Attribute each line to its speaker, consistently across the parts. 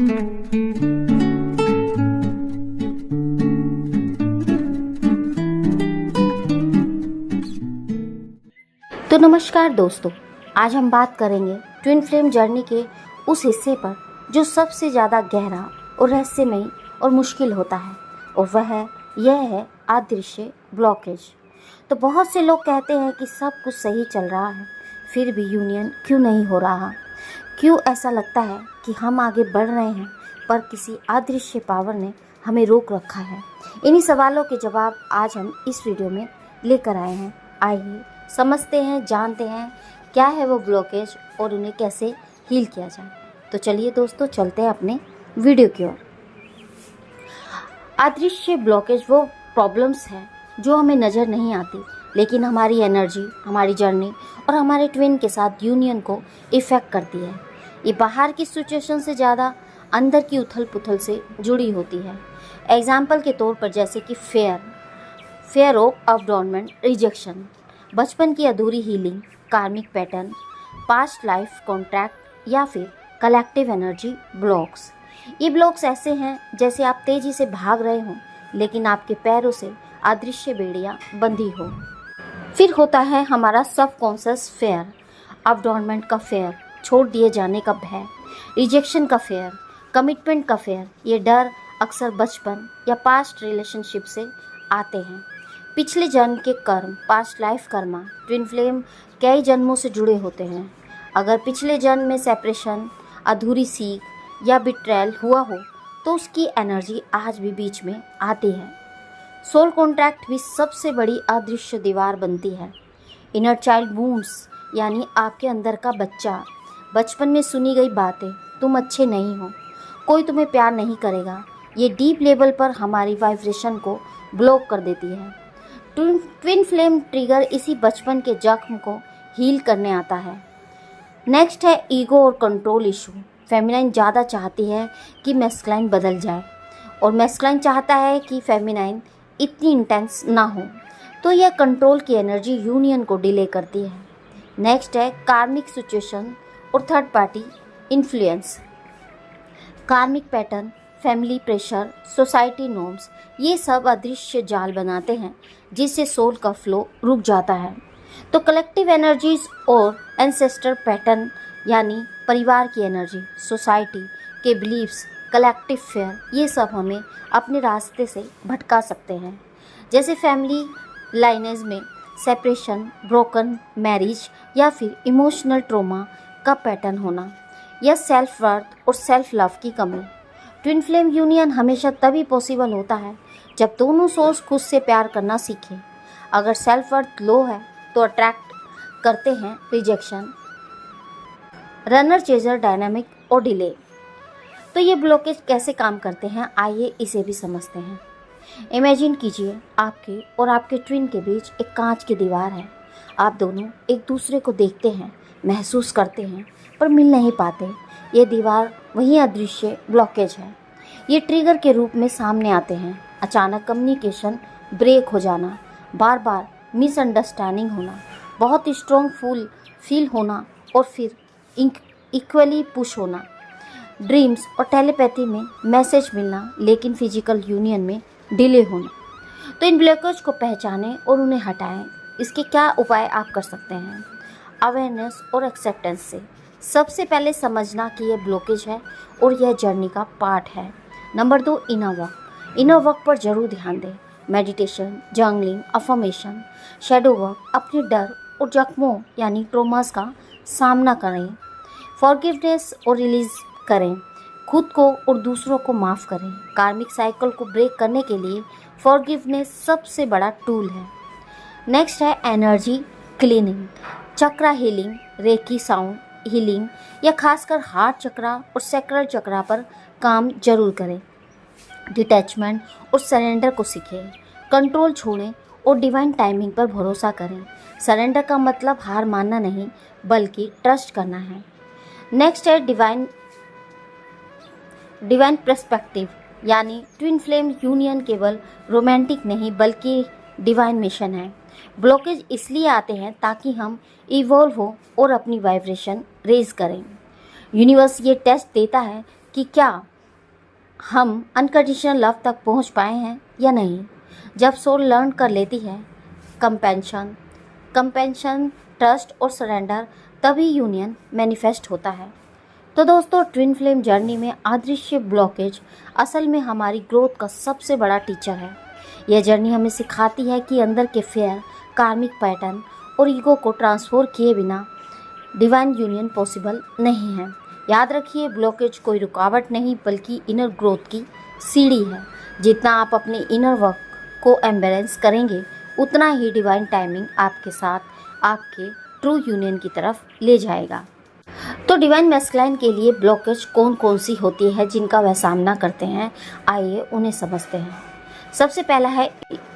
Speaker 1: तो नमस्कार दोस्तों, आज हम बात करेंगे ट्विन फ्लेम जर्नी के उस हिस्से पर जो सबसे ज़्यादा गहरा और रहस्यमयी और मुश्किल होता है, और वह यह है अदृश्य ब्लॉकेज। तो बहुत से लोग कहते हैं कि सब कुछ सही चल रहा है, फिर भी यूनियन क्यों नहीं हो रहा। क्यों ऐसा लगता है कि हम आगे बढ़ रहे हैं पर किसी अदृश्य पावर ने हमें रोक रखा है। इन्हीं सवालों के जवाब आज हम इस वीडियो में लेकर आए हैं। आइए समझते हैं, जानते हैं क्या है वो ब्लॉकेज और उन्हें कैसे हील किया जाए। तो चलिए दोस्तों, चलते हैं अपने वीडियो की ओर। अदृश्य ब्लॉकेज वो प्रॉब्लम्स हैं जो हमें नज़र नहीं आती, लेकिन हमारी एनर्जी, हमारी जर्नी और हमारे ट्विन के साथ यूनियन को इफ़ेक्ट करती है। ये बाहर की सिचुएशन से ज़्यादा अंदर की उथल पुथल से जुड़ी होती है। एग्जाम्पल के तौर पर जैसे कि फेयर ऑफ अबॉन्डमेंट, रिजेक्शन, बचपन की अधूरी हीलिंग, कार्मिक पैटर्न, पास्ट लाइफ कॉन्ट्रैक्ट या फिर कलेक्टिव एनर्जी ब्लॉक्स। ये ब्लॉक्स ऐसे हैं जैसे आप तेज़ी से भाग रहे हों लेकिन आपके पैरों से अदृश्य बेड़ियाँ बंधी हो। फिर होता है हमारा सबकॉन्शियस फेयर, अबॉन्डमेंट का फेयर, छोड़ दिए जाने का भय, रिजेक्शन का फेयर, कमिटमेंट का फेयर। ये डर अक्सर बचपन या पास्ट रिलेशनशिप से आते हैं। पिछले जन्म के कर्म, past life Karma. Twin flame कई जन्मों से जुड़े होते हैं। अगर पिछले जन्म में सेपरेशन, अधूरी सीख या बिट्रेयल हुआ हो तो उसकी एनर्जी आज भी बीच में आती है। सोल कॉन्ट्रैक्ट भी सबसे बड़ी अदृश्य दीवार बनती है। इनर चाइल्ड वुंड्स, यानी आपके अंदर का बच्चा, बचपन में सुनी गई बातें, तुम अच्छे नहीं हो, कोई तुम्हें प्यार नहीं करेगा, ये डीप लेवल पर हमारी वाइब्रेशन को ब्लॉक कर देती है। ट्विन फ्लेम ट्रिगर इसी बचपन के जख्म को हील करने आता है। नेक्स्ट है ईगो और कंट्रोल इशू। फेमिनाइन ज़्यादा चाहती है कि मैस्कुलाइन बदल जाए और मैस्कुलाइन चाहता है कि फेमिनाइन इतनी इंटेंस ना हो, तो यह कंट्रोल की एनर्जी यूनियन को डिले करती है। नेक्स्ट है कार्मिक सिचुएशन और थर्ड पार्टी इन्फ्लुएंस। कार्मिक pattern, family pressure, society norms, ये सब अदृश्य जाल बनाते हैं जिससे सोल का फ्लो रुक जाता है। तो कलेक्टिव एनर्जीज और एंसेस्टर पैटर्न, यानी परिवार की एनर्जी, सोसाइटी के बिलीव्स, कलेक्टिव फेयर, ये सब हमें अपने रास्ते से भटका सकते हैं। जैसे फैमिली लाइनेज में सेपरेशन, ब्रोकन मैरिज या फिर इमोशनल ट्रॉमा का पैटर्न होना, या सेल्फ वर्थ और सेल्फ लव की कमी। ट्विन फ्लेम यूनियन हमेशा तभी पॉसिबल होता है जब दोनों सोल्स खुद से प्यार करना सीखें। अगर सेल्फ वर्थ लो है तो अट्रैक्ट करते हैं रिजेक्शन, रनर चेजर डायनामिक और डिले। तो ये ब्लॉकेज कैसे काम करते हैं, आइए इसे भी समझते हैं। इमेजिन कीजिए आपके और आपके ट्विन के बीच एक कांच की दीवार है। आप दोनों एक दूसरे को देखते हैं, महसूस करते हैं, पर मिल नहीं पाते। ये दीवार वही अदृश्य ब्लॉकेज है। ये ट्रिगर के रूप में सामने आते हैं। अचानक कम्युनिकेशन ब्रेक हो जाना, बार बार मिसअंडरस्टैंडिंग होना, बहुत स्ट्रॉन्ग फील होना और फिर इक्वली पुश होना, ड्रीम्स और टेलीपैथी में मैसेज मिलना लेकिन फिजिकल यूनियन में डिले होना। तो इन ब्लॉकेज को पहचानें और उन्हें हटाएं। इसके क्या उपाय आप कर सकते हैं? अवेयरनेस और एक्सेप्टेंस से सबसे पहले समझना कि यह ब्लॉकेज है और यह जर्नी का पार्ट है। नंबर 2, इनर वर्क पर जरूर ध्यान दें। Meditation, journaling, affirmation, shadow work, अपने डर और जख्मों यानी ट्रॉमास का सामना करें। फॉरगिवनेस और रिलीज करें, खुद को और दूसरों को माफ़ करें। कार्मिक साइकिल को ब्रेक करने के लिए फॉरगिवनेस सबसे बड़ा टूल है। नेक्स्ट है एनर्जी क्लीनिंग, चक्रा हीलिंग, रेकी साउंड हीलिंग या खासकर हार्ट चक्रा और सैक्रल चक्रा पर काम जरूर करें। डिटैचमेंट और सरेंडर को सीखें, कंट्रोल छोड़ें और डिवाइन टाइमिंग पर भरोसा करें। सरेंडर का मतलब हार मानना नहीं बल्कि ट्रस्ट करना है। नेक्स्ट है डिवाइन पर्सपेक्टिव, यानी ट्विन फ्लेम यूनियन केवल रोमांटिक नहीं बल्कि डिवाइन मिशन है। ब्लॉकेज इसलिए आते हैं ताकि हम इवॉल्व हो और अपनी वाइब्रेशन रेज करें। यूनिवर्स ये टेस्ट देता है कि क्या हम अनकंडीशनल लव तक पहुंच पाए हैं या नहीं। जब सोल लर्न कर लेती है कंपेंशन, ट्रस्ट और सरेंडर, तभी यूनियन मैनिफेस्ट होता है। तो दोस्तों, ट्विन फ्लेम जर्नी में अदृश्य ब्लॉकेज असल में हमारी ग्रोथ का सबसे बड़ा टीचर है। यह जर्नी हमें सिखाती है कि अंदर के फेयर, कार्मिक पैटर्न और ईगो को ट्रांसफॉर्म किए बिना डिवाइन यूनियन पॉसिबल नहीं है। याद रखिए, ब्लॉकेज कोई रुकावट नहीं बल्कि इनर ग्रोथ की सीढ़ी है। जितना आप अपने इनर वर्क को एम्बेरेंस करेंगे, उतना ही डिवाइन टाइमिंग आपके साथ आपके ट्रू यूनियन की तरफ ले जाएगा। तो डिवाइन मैस्कुलाइन के लिए ब्लॉकेज कौन कौन सी होती है जिनका वह सामना करते हैं, आइए उन्हें समझते हैं। सबसे पहला है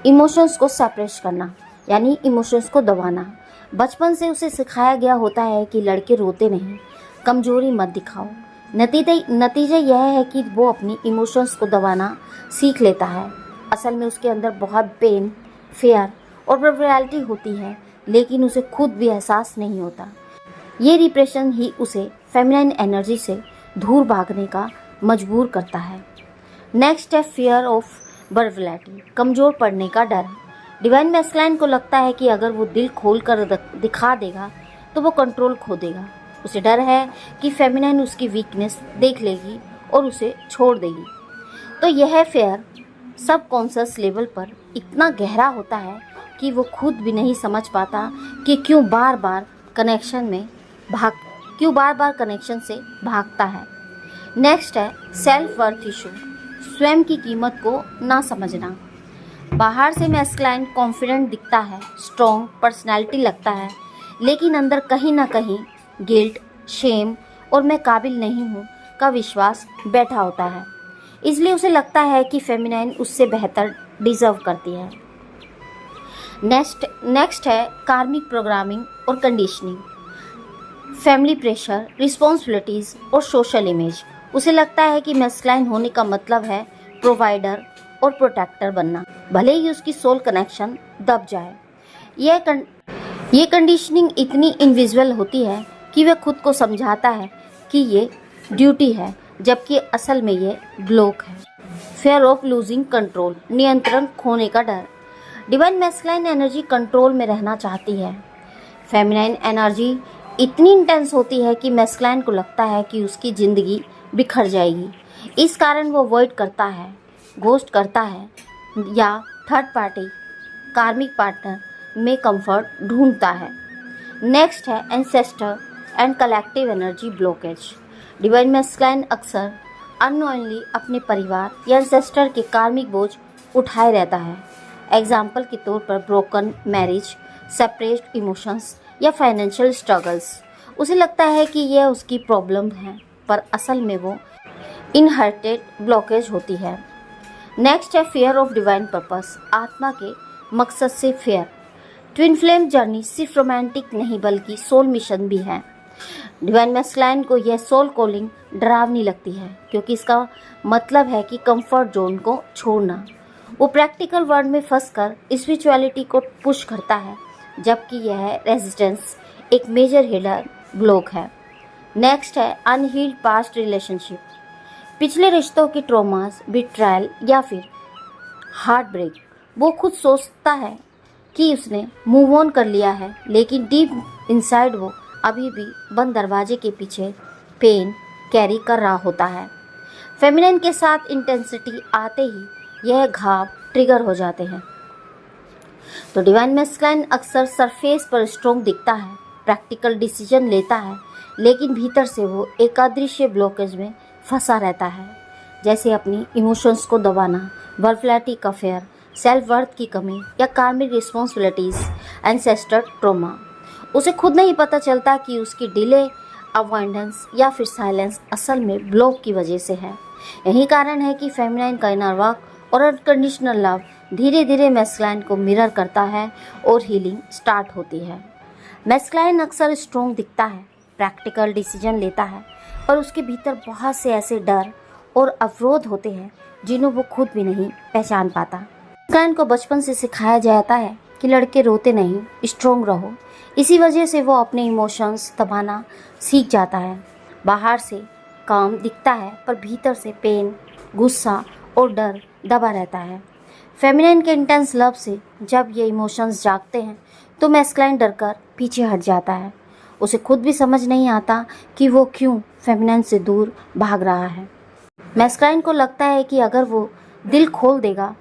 Speaker 1: इमोशंस को सप्रेस करना, यानी इमोशंस को दबाना। बचपन से उसे सिखाया गया होता है कि लड़के रोते नहीं, कमजोरी मत दिखाओ। नतीजा यह है कि वो अपनी इमोशंस को दबाना सीख लेता है। असल में उसके अंदर बहुत पेन, फेयर और वल्नरेबिलिटी होती है, लेकिन उसे खुद भी एहसास नहीं होता। ये रिप्रेशन ही उसे फेमिनाइन एनर्जी से दूर भागने का मजबूर करता है। नेक्स्ट है फियर ऑफ वल्नरेबिलिटी, कमज़ोर पड़ने का डर। डिवाइन मैस्कुलाइन को लगता है कि अगर वो दिल खोल कर दिखा देगा तो वो कंट्रोल खो देगा। उसे डर है कि फेमिनाइन उसकी वीकनेस देख लेगी और उसे छोड़ देगी। तो यह फेयर सबकॉन्शियस लेवल पर इतना गहरा होता है कि वो खुद भी नहीं समझ पाता कि क्यों बार बार कनेक्शन से भागता है। नेक्स्ट है सेल्फ वर्थ इशू, स्वयं की कीमत को ना समझना। बाहर से मैस्कुलाइन कॉन्फिडेंट दिखता है, स्ट्रॉन्ग पर्सनैलिटी लगता है, लेकिन अंदर कहीं ना कहीं गिल्ट, शेम और मैं काबिल नहीं हूँ का विश्वास बैठा होता है। इसलिए उसे लगता है कि फेमिनाइन उससे बेहतर डिजर्व करती है। नेक्स्ट है कार्मिक प्रोग्रामिंग और कंडीशनिंग, फैमिली प्रेशर, रिस्पॉन्सिबिलिटीज़ और सोशल इमेज। उसे लगता है कि मैस्कुलाइन होने का मतलब है प्रोवाइडर और प्रोटेक्टर बनना, भले ही उसकी सोल कनेक्शन दब जाए। ये कंडीशनिंग इतनी इनविजुअल होती है कि वह खुद को समझाता है कि ये ड्यूटी है, जबकि असल में ये ब्लॉक है। फेयर ऑफ लूजिंग कंट्रोल, नियंत्रण खोने का डर। डिवाइन मैस्कुलाइन एनर्जी कंट्रोल में रहना चाहती है। फेमिनाइन एनर्जी इतनी इंटेंस होती है कि मैस्कुलाइन को लगता है कि उसकी ज़िंदगी बिखर जाएगी। इस कारण वो अवॉइड करता है, घोस्ट करता है या थर्ड पार्टी कार्मिक पार्टनर में कंफर्ट ढूंढता है। नेक्स्ट है ancestor and collective energy blockage. Divine masculine अक्सर अननोइंगली अपने परिवार या एंसेस्टर के कार्मिक बोझ उठाए रहता है। एग्जाम्पल के तौर पर ब्रोकन मैरिज, सेपरेट इमोशंस या फाइनेंशियल स्ट्रगल्स। उसे लगता है कि यह उसकी प्रॉब्लम है, पर असल में वो इनहेरिटेड ब्लॉकेज होती है। नेक्स्ट है फियर ऑफ डिवाइन पर्पस, आत्मा के मकसद से फेयर। ट्विन फ्लेम जर्नी सिर्फ रोमांटिक नहीं बल्कि सोल मिशन भी है। डिवाइन मैस्कुलाइन को यह सोल कॉलिंग डरावनी लगती है, क्योंकि इसका मतलब है कि कंफर्ट जोन को छोड़ना। वो प्रैक्टिकल वर्ल्ड में फंसकर स्पिरिचुअलिटी को पुश करता है, जबकि यह रेजिस्टेंस एक मेजर हिडन ब्लॉक है। नेक्स्ट है अनहील्ड पास्ट रिलेशनशिप, पिछले रिश्तों की ट्रॉमास, बिट्रायल या फिर हार्ट ब्रेक। वो खुद सोचता है कि उसने मूव ऑन कर लिया है, लेकिन डीप इनसाइड वो अभी भी बंद दरवाजे के पीछे पेन कैरी कर रहा होता है। फेमिनिन के साथ इंटेंसिटी आते ही यह घाव ट्रिगर हो जाते हैं। तो डिवाइन मैस्कुलाइन अक्सर सरफेस पर स्ट्रॉन्ग दिखता है, प्रैक्टिकल डिसीजन लेता है, लेकिन भीतर से वो एक अदृश्य ब्लॉकेज में फंसा रहता है, जैसे अपनी इमोशंस को दबाना, वर्बलिटी का फेयर, सेल्फ वर्थ की कमी या कार्मिक रिस्पॉन्सिबिलिटीज, एंसेस्टर ट्रॉमा। उसे खुद नहीं पता चलता कि उसकी डिले, अवॉइडेंस या फिर साइलेंस असल में ब्लॉक की वजह से है। यही कारण है कि फेमिनाइन का इनर वर्क और अनकंडीशनल लव धीरे धीरे मैस्कुलाइन को मिरर करता है और हीलिंग स्टार्ट होती है। मैस्कुलाइन अक्सर स्ट्रॉन्ग दिखता है, प्रैक्टिकल डिसीजन लेता है, पर उसके भीतर बहुत से ऐसे डर और अवरोध होते हैं जिन्हें वो खुद भी नहीं पहचान पाता। मैस्कुलाइन को बचपन से सिखाया जाता है कि लड़के रोते नहीं, स्ट्रॉन्ग रहो। इसी वजह से वो अपने इमोशंस दबाना सीख जाता है। बाहर से काम दिखता है, पर भीतर से पेन, गुस्सा और डर दबा रहता है। फेमिनाइन के इंटेंस लव से जब ये इमोशंस जागते हैं तो मैस्कुलाइन डरकर पीछे हट जाता है। उसे खुद भी समझ नहीं आता कि वो क्यों फेमिनाइन से दूर भाग रहा है। मैस्कुलाइन को लगता है कि अगर वो दिल खोल देगा,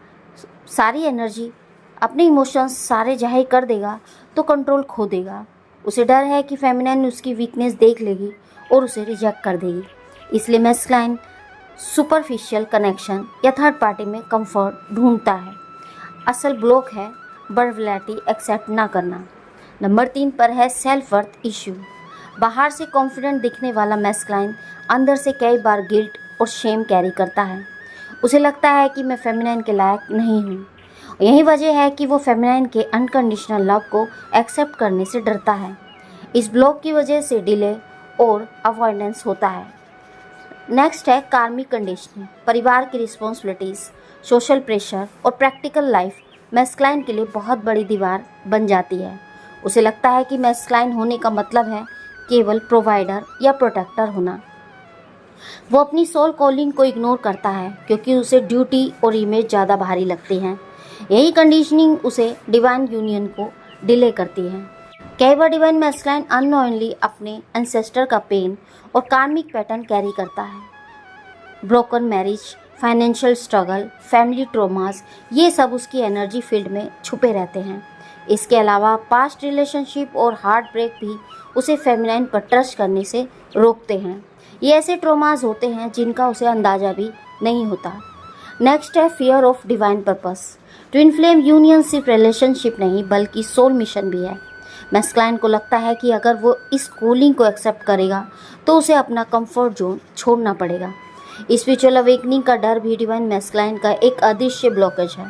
Speaker 1: सारी एनर्जी, अपने इमोशंस सारे जाहिर कर देगा तो कंट्रोल खो देगा। उसे डर है कि फेमिनाइन उसकी वीकनेस देख लेगी और उसे रिजेक्ट कर देगी। इसलिए मैस्कुलाइन सुपरफिशियल कनेक्शन या थर्ड पार्टी में कंफर्ट ढूंढता है। असल ब्लॉक है वर्बलिटी एक्सेप्ट ना करना। नंबर 3 पर है सेल्फ वर्थ इश्यू। बाहर से कॉन्फिडेंट दिखने वाला मैस्कुलाइन अंदर से कई बार गिल्ट और शेम कैरी करता है। उसे लगता है कि मैं फेमिनाइन के लायक नहीं हूँ। यही वजह है कि वो फेमिनाइन के अनकंडीशनल लव को एक्सेप्ट करने से डरता है। इस ब्लॉक की वजह से डिले और अवॉइडेंस होता है। नेक्स्ट है कार्मिक कंडीशनिंग। परिवार की रिस्पॉन्सिबिलिटीज़, सोशल प्रेशर और प्रैक्टिकल लाइफ मैस्कुलाइन के लिए बहुत बड़ी दीवार बन जाती है। उसे लगता है कि मैस्कुलाइन होने का मतलब है केवल प्रोवाइडर या प्रोटेक्टर होना। वो अपनी सोल कॉलिंग को इग्नोर करता है क्योंकि उसे ड्यूटी और इमेज ज़्यादा भारी लगती हैं। यही कंडीशनिंग उसे डिवाइन यूनियन को डिले करती है। कई बार डिवाइन मैस्कुलाइन अननोइंगली अपने एंसेस्टर का पेन और कार्मिक पैटर्न कैरी करता है। Broken marriage, financial struggle, family traumas, ये सब उसकी एनर्जी फील्ड में छुपे रहते हैं। इसके अलावा पास्ट रिलेशनशिप और हार्ट ब्रेक भी उसे फेमिनाइन पर ट्रस्ट करने से रोकते हैं। ये ऐसे ट्रॉमास होते हैं जिनका उसे अंदाज़ा भी नहीं होता। नेक्स्ट है fear of divine purpose. Twin flame union सिर्फ रिलेशनशिप नहीं बल्कि सोल मिशन भी है। मैस्कुलाइन को लगता है कि अगर वो इस कॉलिंग को एक्सेप्ट करेगा तो उसे अपना कंफर्ट जोन छोड़ना पड़ेगा। स्पिरिचुअल अवेकनिंग का डर भी डिवाइन मैस्कुलाइन का एक अदृश्य ब्लॉकेज है,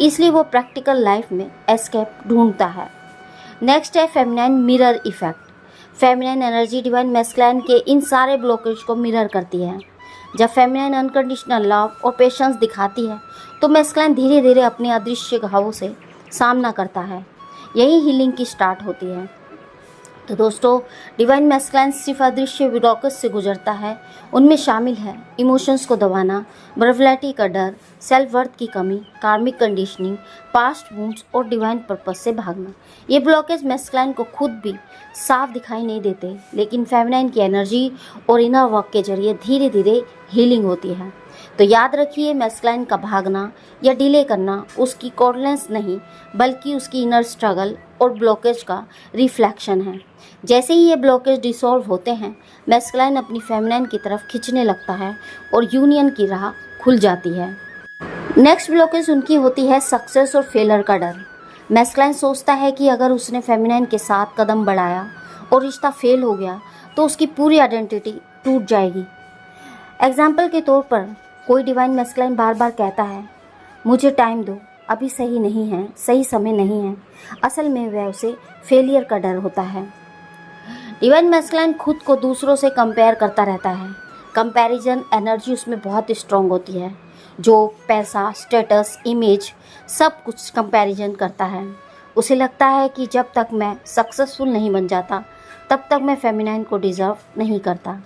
Speaker 1: इसलिए वो प्रैक्टिकल लाइफ में एस्केप ढूंढता है। नेक्स्ट है feminine mirror effect. Feminine energy divine masculine के इन सारे ब्लॉकेज को मिरर करती है। जब फेमिनाइन अनकंडीशनल लव और पेशेंस दिखाती है तो मैस्कुलाइन धीरे धीरे अपने अदृश्य घावों से सामना करता है। यही हीलिंग की स्टार्ट होती है। तो दोस्तों, डिवाइन मैस्कुलाइन सिर्फ अदृश्य ब्लॉकेज से गुजरता है। उनमें शामिल है इमोशंस को दबाना, वर्बलिटी का डर, सेल्फ वर्थ की कमी, कार्मिक कंडीशनिंग, पास्ट वुंड्स और डिवाइन पर्पस से भागना। ये ब्लॉकेज मैस्कुलाइन को खुद भी साफ दिखाई नहीं देते, लेकिन फेमिनाइन की एनर्जी और इनर वर्क के जरिए धीरे धीरे हीलिंग होती है। तो याद रखिए, मैस्कुलाइन का भागना या डिले करना उसकी कॉन्फिडेंस नहीं बल्कि उसकी इनर स्ट्रगल और ब्लॉकेज का रिफ्लेक्शन है। जैसे ही ये ब्लॉकेज डिसॉल्व होते हैं, मैस्कुलाइन अपनी फेमिनाइन की तरफ खींचने लगता है और यूनियन की राह खुल जाती है। नेक्स्ट ब्लॉकेज उनकी होती है सक्सेस और फेलर का डर। मैस्कुलाइन सोचता है कि अगर उसने फेमिनाइन के साथ कदम बढ़ाया और रिश्ता फेल हो गया तो उसकी पूरी आइडेंटिटी टूट जाएगी। एग्जाम्पल के तौर पर कोई डिवाइन मैस्कुलाइन बार बार कहता है, मुझे टाइम दो, अभी सही नहीं है, सही समय नहीं है। असल में वह उसे फेलियर का डर होता है। डिवाइन मैस्कुलाइन खुद को दूसरों से कंपेयर करता रहता है। कंपैरिजन एनर्जी उसमें बहुत स्ट्रॉन्ग होती है। जो पैसा, स्टेटस, इमेज, सब कुछ कंपैरिजन करता है। उसे लगता है कि जब तक मैं सक्सेसफुल नहीं बन जाता तब तक मैं फेमिनाइन को डिज़र्व नहीं करता।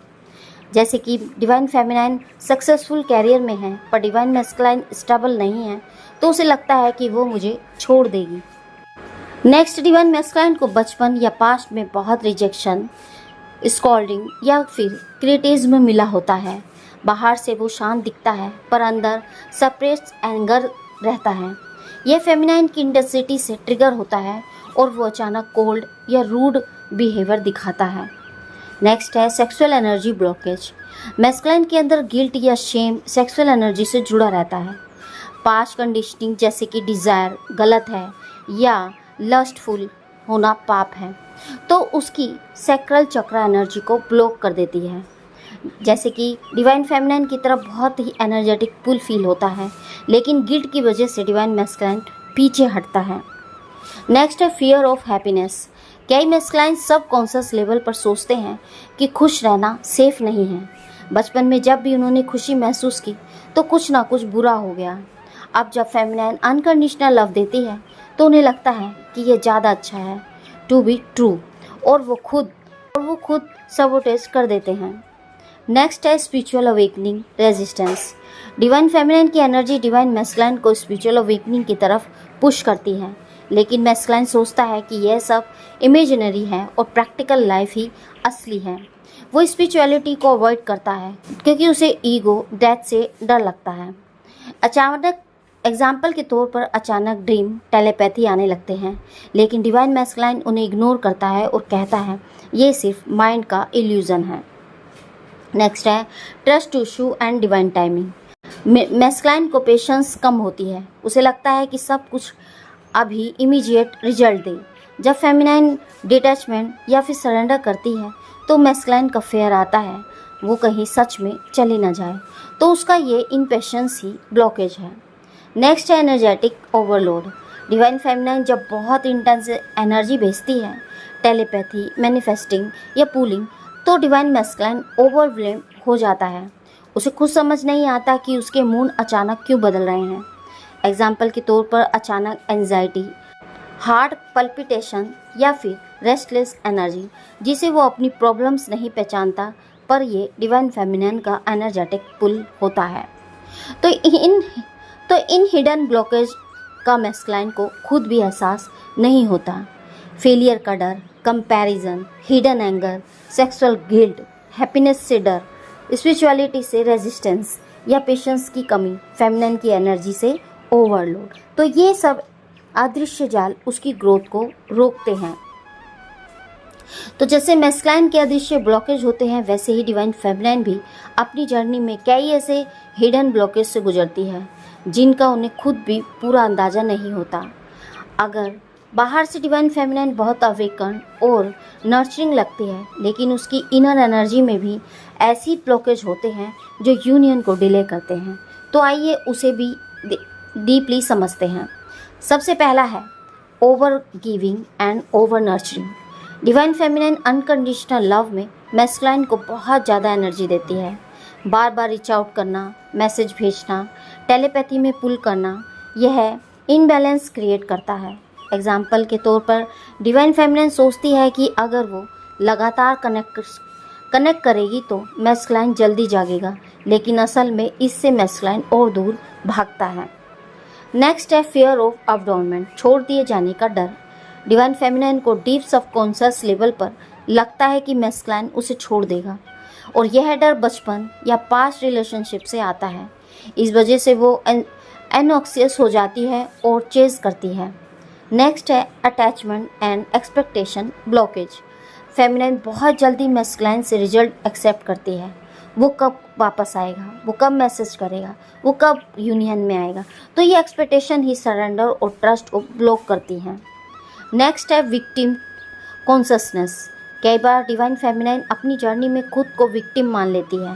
Speaker 1: जैसे कि डिवाइन फेमिनाइन सक्सेसफुल कैरियर में है पर डिवाइन मैस्कुलाइन स्टेबल नहीं है, तो उसे लगता है कि वो मुझे छोड़ देगी। नेक्स्ट, डिवाइन मैस्कुलाइन को बचपन या पास्ट में बहुत रिजेक्शन, स्कॉल्डिंग या फिर क्रिटिसिज्म मिला होता है। बाहर से वो शांत दिखता है पर अंदर सप्रेस्ड एंगर रहता है। यह फेमिनाइन की इंटेंसिटी से ट्रिगर होता है और वो अचानक कोल्ड या रूड बिहेवियर दिखाता है। नेक्स्ट है सेक्सुअल एनर्जी ब्लॉकेज। मैस्कुलाइन के अंदर गिल्ट या शेम सेक्सुअल एनर्जी से जुड़ा रहता है। पास्ट कंडीशनिंग जैसे कि डिज़ायर गलत है या लस्टफुल होना पाप है, तो उसकी सैक्रल चक्र एनर्जी को ब्लॉक कर देती है। जैसे कि डिवाइन फेमिनाइन की तरफ बहुत ही एनर्जेटिक पुल फील होता है, लेकिन गिल्ट की वजह से डिवाइन मैस्कुलाइन पीछे हटता है। नेक्स्ट है फियर ऑफ हैप्पीनेस। कई मैस्कुलाइन सब कॉन्शियस लेवल पर सोचते हैं कि खुश रहना सेफ नहीं है। बचपन में जब भी उन्होंने खुशी महसूस की तो कुछ ना कुछ बुरा हो गया। अब जब फेमिनाइन अनकंडीशनल लव देती है तो उन्हें लगता है कि ये ज़्यादा अच्छा है टू बी ट्रू, और वो खुद सबोटेज कर देते हैं। नेक्स्ट है spiritual awakening resistance. Divine feminine की एनर्जी डिवाइन मैस्कुलाइन को स्पिरिचुअल अवेकनिंग की तरफ पुश करती है, लेकिन मैस्कुलाइन सोचता है कि यह सब इमेजिनरी है और प्रैक्टिकल लाइफ ही असली है। वो स्पिरिचुअलिटी को अवॉइड करता है क्योंकि उसे ईगो डेथ से डर लगता है। अचानक एग्जाम्पल के तौर पर अचानक ड्रीम टेलीपैथी आने लगते हैं, लेकिन डिवाइन मैस्कुलाइन उन्हें इग्नोर करता है और कहता है ये सिर्फ माइंड का इल्यूजन है। नेक्स्ट है trust issue and divine timing. Masculine को पेशेंस कम होती है, उसे लगता है कि सब कुछ अभी इमीडिएट रिजल्ट दे। जब फेमिनाइन डिटैचमेंट या फिर सरेंडर करती है तो मैस्कुलाइन का फेयर आता है वो कहीं सच में चली ना जाए, तो उसका ये इम्पेशेंस ही ब्लॉकेज है। नेक्स्ट है एनर्जेटिक ओवरलोड। डिवाइन फेमिनाइन जब बहुत इंटेंस एनर्जी भेजती है, टेलीपैथी, मैनिफेस्टिंग या पुलिंग, तो डिवाइन मैस्कुलाइन ओवरवेल्म हो जाता है। उसे खुद समझ नहीं आता कि उसके मूड अचानक क्यों बदल रहे हैं। एग्जाम्पल के तौर पर अचानक एंजाइटी, हार्ट पल्पिटेशन या फिर रेस्टलेस एनर्जी, जिसे वो अपनी प्रॉब्लम्स नहीं पहचानता, पर ये डिवाइन फेमिनिन का एनर्जेटिक पुल होता है। तो इन हिडन ब्लॉकेज का मैस्कुलाइन को खुद भी एहसास नहीं होता। फेलियर का डर, comparison, hidden anger, sexual guilt, happiness से डर, स्पिरिचुअलिटी से रेजिस्टेंस या पेशेंस की कमी, फेमिनिन की एनर्जी से ओवरलोड, तो ये सब अदृश्य जाल उसकी ग्रोथ को रोकते हैं। तो जैसे मैस्कुलाइन के अदृश्य ब्लॉकेज होते हैं, वैसे ही डिवाइन फेमिनिन भी अपनी जर्नी में कई ऐसे हिडन ब्लॉकेज से गुजरती है जिनका उन्हें खुद भी पूरा अंदाज़ा नहीं होता। अगर बाहर से डिवाइन फेमिनिन बहुत अवेकन और नर्चरिंग लगती है, लेकिन उसकी इनर एनर्जी में भी ऐसी ब्लॉकेज होते हैं जो यूनियन को डिले करते हैं। तो आइए उसे भी डीपली समझते हैं। सबसे पहला है over giving and over nurturing. Divine feminine unconditional love में मैस्कुलाइन को बहुत ज़्यादा एनर्जी देती है। बार बार रीच आउट करना, मैसेज भेजना, टेलीपैथी में पुल करना, यह इनबैलेंस क्रिएट करता है। एग्जाम्पल के तौर पर डिवाइन फेमिनिन सोचती है कि अगर वो लगातार कनेक्ट करेगी तो मैस्कुलाइन जल्दी जागेगा, लेकिन असल में इससे मैस्कुलाइन और दूर भागता है। नेक्स्ट है फियर ऑफ अबडोनमेंट, छोड़ दिए जाने का डर। डिवाइन फेमिनिन को डीप सबकॉन्शियस लेवल पर लगता है कि मैस्कुलाइन उसे छोड़ देगा, और यह डर बचपन या पास्ट रिलेशनशिप से आता है। इस वजह से वो एनॉक्सियस हो जाती है और चेज करती है। नेक्स्ट है attachment and expectation blockage. Feminine बहुत जल्दी मैस्कुलाइन से रिजल्ट एक्सेप्ट करती है। वो कब वापस आएगा, वो कब मैसेज करेगा, वो कब यूनियन में आएगा, तो ये एक्सपेक्टेशन ही सरेंडर और ट्रस्ट को ब्लॉक करती हैं। नेक्स्ट है विक्टिम कॉन्शसनेस। कई बार डिवाइन फेमिनिन अपनी जर्नी में खुद को विक्टिम मान लेती है।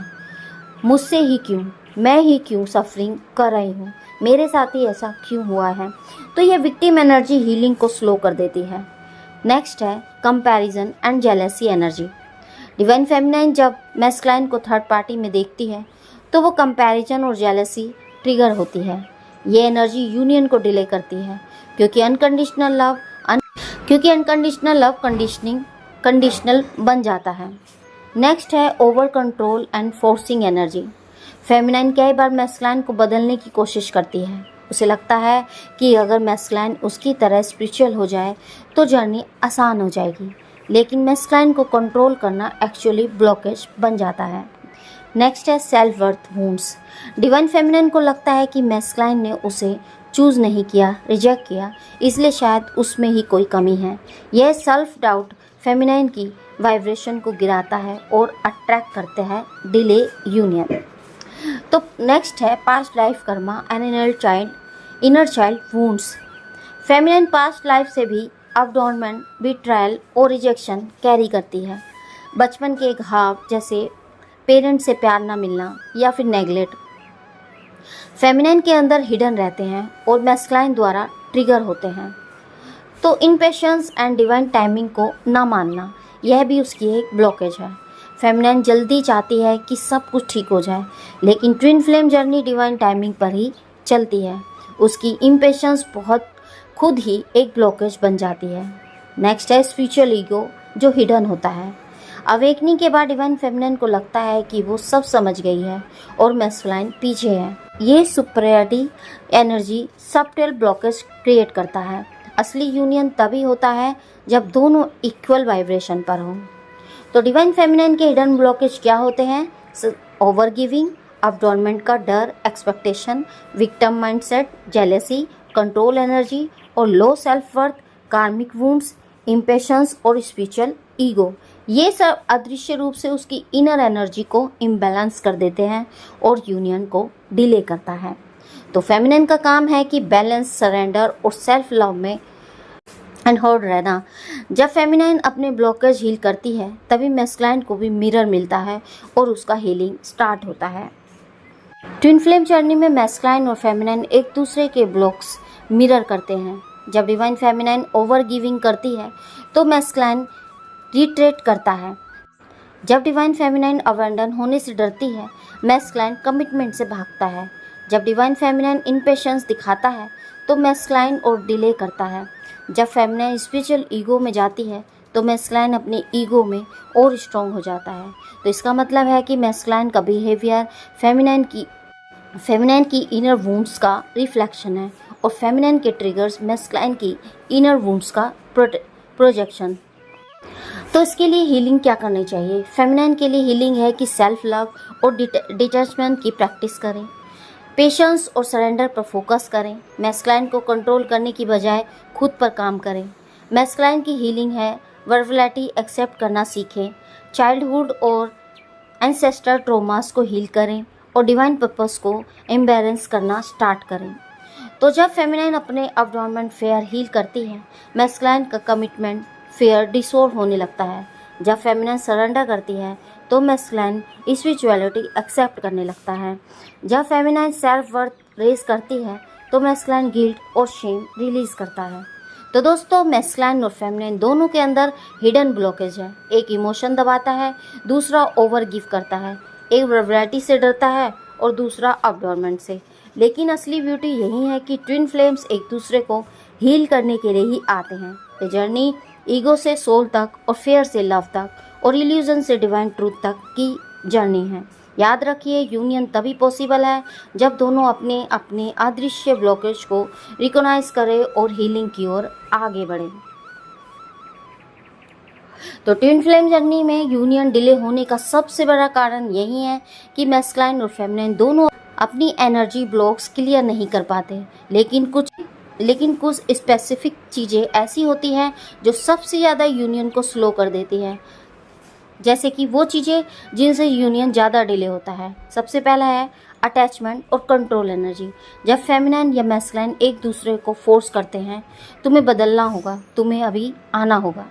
Speaker 1: मुझसे ही क्यों, मैं ही क्यों सफरिंग कर रही हूँ, मेरे साथ ही ऐसा क्यों हुआ है, तो ये विक्टिम एनर्जी हीलिंग को स्लो कर देती है। नेक्स्ट है comparison and jealousy energy. Divine feminine जब मैस्कुलाइन को थर्ड पार्टी में देखती है तो वो कंपैरिजन और जेलसी ट्रिगर होती है। ये एनर्जी यूनियन को डिले करती है क्योंकि अनकंडीशनल लव कंडीशनल बन जाता है। नेक्स्ट है over control and forcing energy. Feminine कई बार मैस्कुलाइन को बदलने की कोशिश करती है। उसे लगता है कि अगर मैस्कुलाइन उसकी तरह स्पिरिचुअल हो जाए तो जर्नी आसान हो जाएगी, लेकिन मैस्कुलाइन को कंट्रोल करना एक्चुअली ब्लॉकेज बन जाता है। नेक्स्ट है self worth wounds. Divine feminine को लगता है कि मैस्कुलाइन ने उसे चूज़ नहीं किया, रिजेक्ट किया, इसलिए शायद उसमें ही कोई कमी है। यह सेल्फ डाउट फेमिनिन की वाइब्रेशन को गिराता है और अट्रैक्ट करते हैं डिले यूनियन। तो नेक्स्ट है past life Karma and inner child wounds. Feminine past life से भी अबडोनमेंट, बिट्रायल और रिजेक्शन कैरी करती है। बचपन के घाव जैसे पेरेंट्स से प्यार ना मिलना या फिर नेगलेक्ट फेमिनिन के अंदर हिडन रहते हैं और मैस्कुलाइन द्वारा ट्रिगर होते हैं। तो इम्पेशेंस एंड डिवाइन टाइमिंग को ना मानना, यह भी उसकी एक ब्लॉकेज है। फेमिनिन जल्दी चाहती है कि सब कुछ ठीक हो जाए, लेकिन twin flame journey divine timing पर ही चलती है। उसकी इम्पेशेंस बहुत खुद ही एक ब्लॉकेज बन जाती है। नेक्स्ट है स्पिरिचुअल ईगो जो हिडन होता है। अवेकनिंग के बाद डिवाइन फेमिनिन को लगता है कि वो सब समझ गई है और मैस्कुलाइन पीछे है। ये superiority energy subtle blockage create करता है। असली यूनियन तभी होता है जब दोनों इक्वल वाइब्रेशन पर हों। तो डिवाइन फेमिनिन के हिडन ब्लॉकेज क्या होते हैं? ओवर गिविंग, अबडोरमेंट का डर, expectation, victim mindset, jealousy, control energy और लो सेल्फ वर्थ, कार्मिक वुंड्स, इम्पेशंस और स्पिरिचुअल ईगो। ये सब अदृश्य रूप से उसकी इनर एनर्जी को इम्बैलेंस कर देते हैं और यूनियन को डिले करता है। तो फेमिनिन का काम है कि बैलेंस, सरेंडर और सेल्फ लव में अनहर्ड रहना। जब फेमिनिन अपने ब्लॉकेज हील करती है तभी मैस्कुलाइन को भी मिरर मिलता है और उसका हीलिंग स्टार्ट होता है। ट्विन फ्लेम जर्नी में मैस्कुलाइन और फेमिनिन एक दूसरे के ब्लॉक्स मिरर करते हैं। जब डिवाइन फेमिनिन ओवर गिविंग करती है तो मैस्कुलाइन रिट्रेट करता है। जब डिवाइन फेमिनिन अबैंडन होने से डरती है, मैस्कुलाइन कमिटमेंट से भागता है। जब डिवाइन फेमिनिन इम्पेशंस दिखाता है तो मैस्कुलाइन और डिले करता है। जब फेमिनिन स्पिरिचुअल ईगो में जाती है तो मैस्कुलाइन अपने ईगो में और स्ट्रॉन्ग हो जाता है। तो इसका मतलब है कि मैस्कुलाइन का बिहेवियर फेमिनिन की इनर वुंड्स का रिफ्लेक्शन है और फेमिनिन के ट्रिगर्स मैस्कुलाइन की इनर वुंड्स का प्रोजेक्शन। तो इसके लिए हीलिंग क्या करनी चाहिए? फेमिनिन के लिए हीलिंग है कि सेल्फ लव और डिटैचमेंट की प्रैक्टिस करें, पेशेंस और सरेंडर पर फोकस करें, मैस्कुलाइन को कंट्रोल करने की बजाय खुद पर काम करें। मैस्कुलाइन की हीलिंग है वर्बलिटी एक्सेप्ट करना सीखें, चाइल्डहुड और एंसेस्टर ट्रॉमास को हील करें और डिवाइन पर्पस को एम्बैरेंस करना स्टार्ट करें। तो जब फेमिनिन अपने अबडोमेन फेयर हील करती है, मैस्कुलाइन का कमिटमेंट फेयर डिसॉल्व होने लगता है। जब फेमिनिन सरेंडर करती है तो मैस्कुलाइन स्पिरिचुअलिटी एक्सेप्ट करने लगता है। जब फेमिनिन सेल्फ वर्थ रेज करती है तो मैस्कुलाइन गिल्ट और शेम रिलीज करता है। तो दोस्तों, मैस्कुलाइन और फेमिनिन दोनों के अंदर हिडन ब्लॉकेज है। एक इमोशन दबाता है, दूसरा ओवर गिव करता है। एक वर्बलिटी से डरता है और दूसरा अबडोरमेंट से। लेकिन असली ब्यूटी यही है कि ट्विन फ्लेम्स एक दूसरे को हील करने के लिए ही आते हैं। ये जर्नी ईगो से सोल तक और फेयर से लव तक और इल्यूजन से डिवाइन ट्रूथ तक की जर्नी है। याद रखिए, यूनियन तभी पॉसिबल है जब दोनों अपने अपने अदृश्य ब्लॉकेज को रिकॉग्नाइज करें और हीलिंग की ओर आगे बढ़ें। तो ट्विन फ्लेम जर्नी में यूनियन डिले होने का सबसे बड़ा कारण यही है कि मैस्कुलाइन और फेमिनिन दोनों अपनी एनर्जी ब्लॉक्स क्लियर नहीं कर पाते। लेकिन कुछ स्पेसिफिक चीज़ें ऐसी होती हैं जो सबसे ज़्यादा यूनियन को स्लो कर देती हैं। जैसे कि वो चीज़ें जिनसे यूनियन ज़्यादा डिले होता है। सबसे पहला है अटैचमेंट और कंट्रोल एनर्जी। जब फेमिनिन या मैस्कुलाइन एक दूसरे को फोर्स करते हैं, तुम्हें बदलना होगा, तुम्हें अभी आना होगा,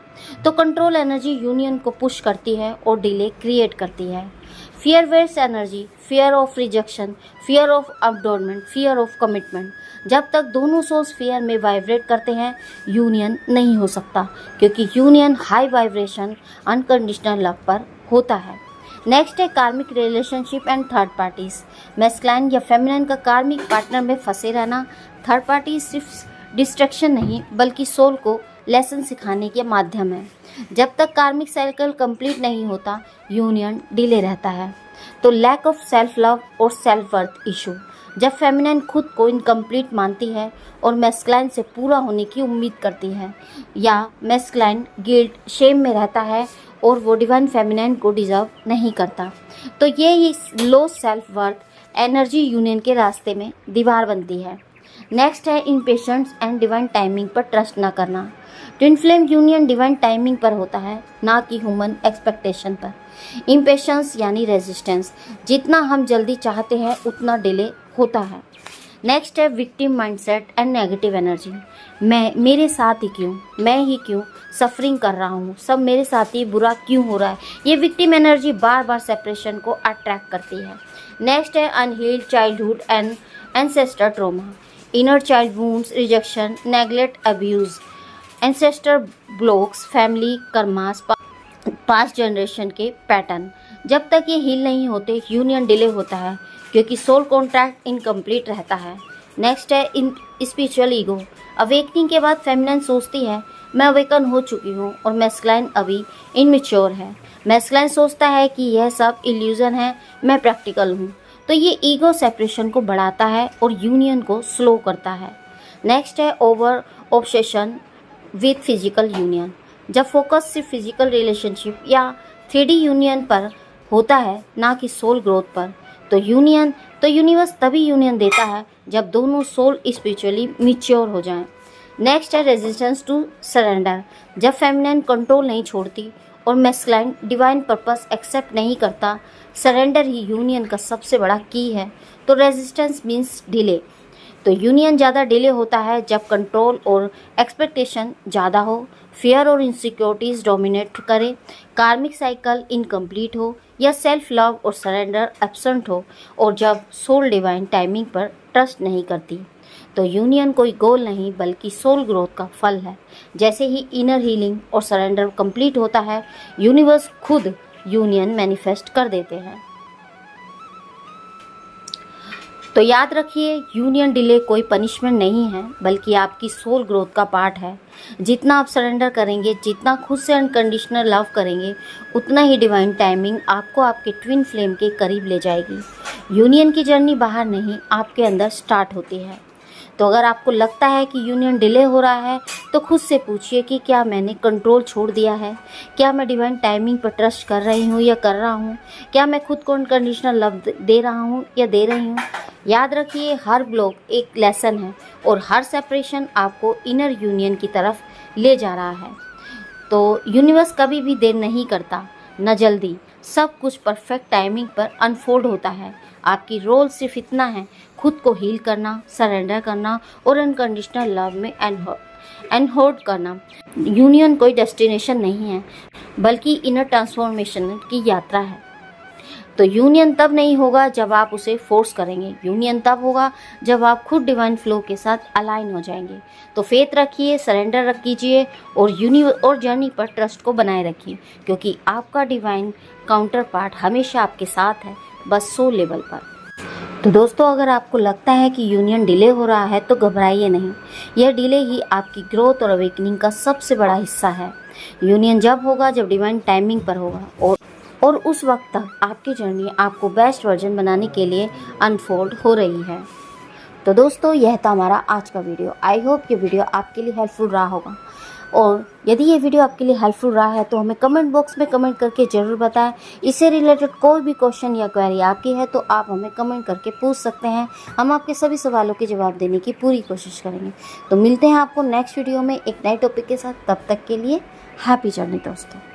Speaker 1: तो कंट्रोल एनर्जी यूनियन को पुश करती है और डिले क्रिएट करती है। Fear weights energy, fear of rejection, fear of abandonment, fear of commitment. जब तक दोनों सोल्स फियर में वाइब्रेट करते हैं, यूनियन नहीं हो सकता, क्योंकि union high vibration unconditional love पर होता है। नेक्स्ट है कार्मिक relationship and third parties. Masculine या फेमिनिन का कार्मिक पार्टनर में फंसे रहना थर्ड पार्टी सिर्फ डिस्ट्रैक्शन नहीं बल्कि सोल को लेसन सिखाने के माध्यम है। जब तक कार्मिक साइकिल कंप्लीट नहीं होता, यूनियन डिले रहता है। तो लैक ऑफ सेल्फ लव और सेल्फ वर्थ इशू। जब फेमिनिन खुद को इनकम्प्लीट मानती है और मैस्कुलाइन से पूरा होने की उम्मीद करती है, या मैस्कुलाइन गिल्ट शेम में रहता है और वो डिवाइन फेमिनिन को डिजर्व नहीं करता, तो ये ही low self worth energy union के रास्ते में दीवार बनती है। नेक्स्ट है इम्पेशेंस एंड डिवाइन टाइमिंग पर ट्रस्ट ना करना। Twin flame union divine timing पर होता है, ना कि ह्यूमन एक्सपेक्टेशन पर। इम्पेशेंस यानी रेजिस्टेंस, जितना हम जल्दी चाहते हैं उतना डिले होता है। नेक्स्ट है victim mindset and negative energy. मेरे साथ ही क्यों, मैं ही क्यों सफरिंग कर रहा हूँ, सब मेरे साथ ही बुरा क्यों हो रहा है। ये विक्टिम एनर्जी बार बार सेपरेशन को अट्रैक्ट करती है। नेक्स्ट है unhealed childhood and ancestor trauma. Inner child wounds, rejection, neglect, abuse, ancestor blocks, family karmas, past generation के पैटर्न। जब तक ये हील नहीं होते, यूनियन डिले होता है क्योंकि सोल कॉन्ट्रैक्ट इनकम्प्लीट रहता है। नेक्स्ट है इन स्पिरिचुअल ईगो। अवेकनिंग के बाद फेमिनिन सोचती है मैं अवेकन हो चुकी हूँ और मैस्कुलाइन अभी इनमेच्योर है। मैस्कुलाइन सोचता है कि यह सब इल्यूजन है, मैं प्रैक्टिकल हूँ। तो ये ईगो सेपरेशन को बढ़ाता है और यूनियन को स्लो करता है। नेक्स्ट है over obsession with physical union. जब फोकस सिर्फ फिजिकल रिलेशनशिप या 3D यूनियन पर होता है, ना कि सोल ग्रोथ पर, तो यूनिवर्स तभी यूनियन देता है जब दोनों सोल स्पिरिचुअली मैच्योर हो जाएं। नेक्स्ट है रेजिस्टेंस टू सरेंडर। जब फेमिनिन कंट्रोल नहीं छोड़ती और मैस्कुलाइन डिवाइन पर्पस एक्सेप्ट नहीं करता, सरेंडर ही यूनियन का सबसे बड़ा की है। तो रेजिस्टेंस मीन्स डिले। तो यूनियन ज़्यादा डिले होता है जब कंट्रोल और एक्सपेक्टेशन ज़्यादा हो, फियर और इनसिक्योरिटीज़ डोमिनेट करे, कार्मिक साइकिल इनकम्प्लीट हो या सेल्फ लव और सरेंडर एब्सेंट हो, और जब सोल डिवाइन टाइमिंग पर ट्रस्ट नहीं करती। तो यूनियन कोई गोल नहीं बल्कि सोल ग्रोथ का फल है। जैसे ही इनर हीलिंग और सरेंडर कंप्लीट होता है, यूनिवर्स खुद यूनियन मैनिफेस्ट कर देते हैं। तो याद रखिए, यूनियन डिले कोई पनिशमेंट नहीं है बल्कि आपकी सोल ग्रोथ का पार्ट है। जितना आप सरेंडर करेंगे, जितना खुद से अनकंडीशनल लव करेंगे, उतना ही डिवाइन टाइमिंग आपको आपके ट्विन फ्लेम के करीब ले जाएगी। यूनियन की जर्नी बाहर नहीं, आपके अंदर स्टार्ट होती है। तो अगर आपको लगता है कि यूनियन डिले हो रहा है, तो खुद से पूछिए कि क्या मैंने कंट्रोल छोड़ दिया है? क्या मैं डिवाइन टाइमिंग पर ट्रस्ट कर रही हूँ या कर रहा हूँ? क्या मैं खुद को अनकंडीशनल लव दे रहा हूँ या दे रही हूँ? याद रखिए, हर ब्लॉक एक लेसन है और हर सेपरेशन आपको इनर यूनियन की तरफ ले जा रहा है। तो यूनिवर्स कभी भी देर नहीं करता, न जल्दी। सब कुछ परफेक्ट टाइमिंग पर अनफोल्ड होता है। आपकी रोल सिर्फ इतना है, खुद को हील करना, सरेंडर करना और अनकंडीशनल लव में एनहोल्ड करना। यूनियन कोई डेस्टिनेशन नहीं है बल्कि इनर ट्रांसफॉर्मेशन की यात्रा है। तो यूनियन तब नहीं होगा जब आप उसे फोर्स करेंगे, यूनियन तब होगा जब आप खुद डिवाइन फ्लो के साथ अलाइन हो जाएंगे। तो फेथ रखिए, सरेंडर कीजिए और जर्नी पर ट्रस्ट को बनाए रखिए, क्योंकि आपका डिवाइन काउंटर पार्ट हमेशा आपके साथ है, बस सोल लेवल पर। तो दोस्तों, अगर आपको लगता है कि यूनियन डिले हो रहा है तो घबराइए नहीं। यह डिले ही आपकी ग्रोथ और अवेकनिंग का सबसे बड़ा हिस्सा है। यूनियन जब होगा जब डिवाइन टाइमिंग पर होगा और उस वक्त तक आपकी जर्नी आपको बेस्ट वर्जन बनाने के लिए अनफोल्ड हो रही है। तो दोस्तों, यह था हमारा आज का वीडियो। आई होप ये वीडियो आपके लिए हेल्पफुल रहा होगा, और यदि ये वीडियो आपके लिए हेल्पफुल रहा है तो हमें कमेंट बॉक्स में कमेंट करके ज़रूर बताएं। इससे रिलेटेड कोई भी क्वेश्चन या क्वेरी आपकी है तो आप हमें कमेंट करके पूछ सकते हैं। हम आपके सभी सवालों के जवाब देने की पूरी कोशिश करेंगे। तो मिलते हैं आपको नेक्स्ट वीडियो में एक नए टॉपिक के साथ। तब तक के लिए हैप्पी जर्नी दोस्तों।